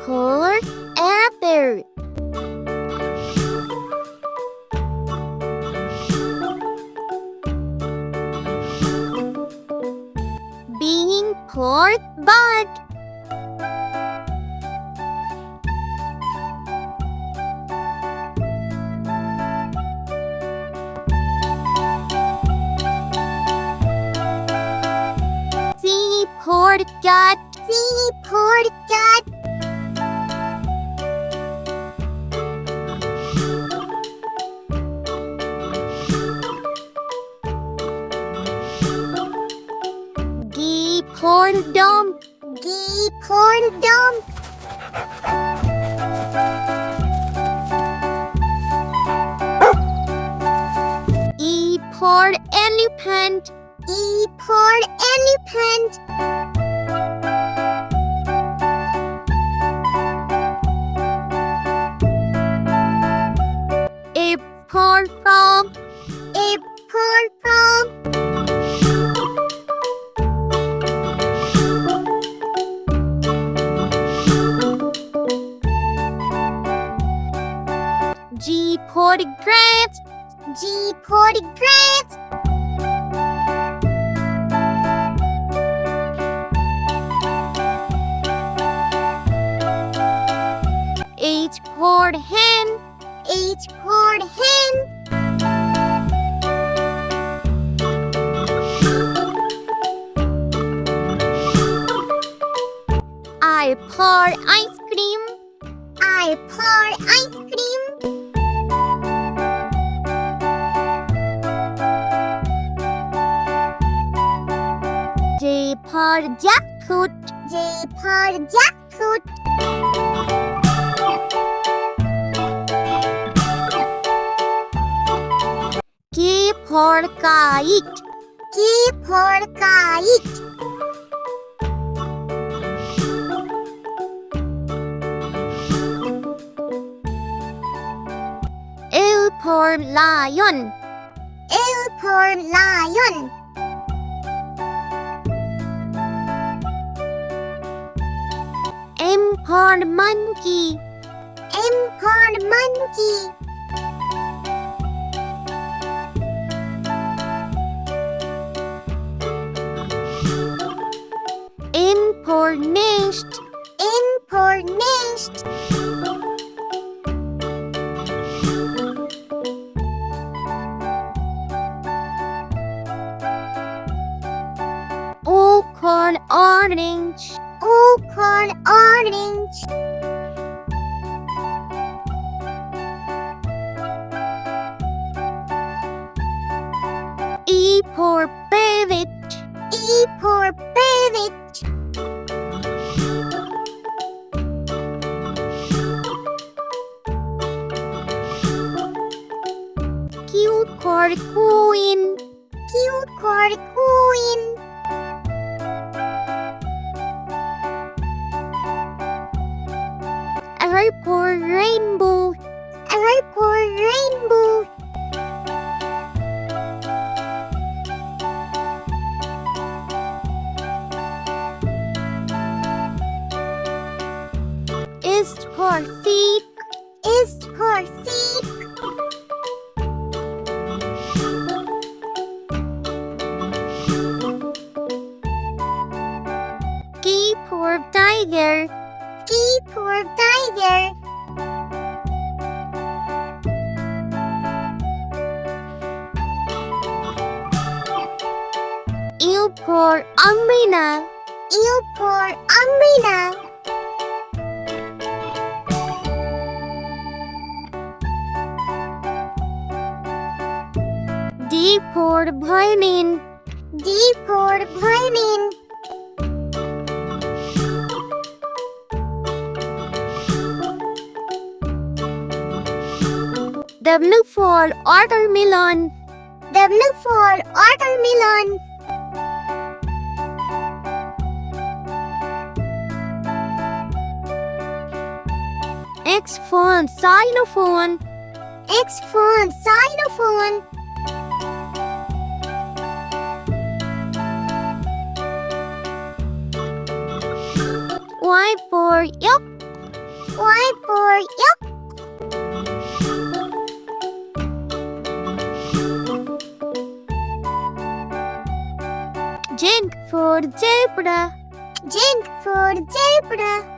for apple. B for bug. C for cat. C for cat. D for dog. D for dog. E for elephant. E for elephant. F for frog. F for frog. G for grapes. G for grapes. H for hen. H for hen. I for ice cream. I for ice cream. J for jackfruit. J for jackfruit. K for kite. K for kite. L for lion. L for lion. M for monkey. M for monkey. N for nest. N for nest. O for orange. O for orange. E for parrot. E for parrot. Q for queen. Q for queen. R for rainbow. R for rainbow. S for seek. S for seek. T for tiger. T for tiger. U for umbrella. U for umbrella. D for violin. D for violin. W for watermelon. W for watermelon. X for xylophone. X for xylophone. Y for yolk. Y for yak. Z for zebra. Z for zebra.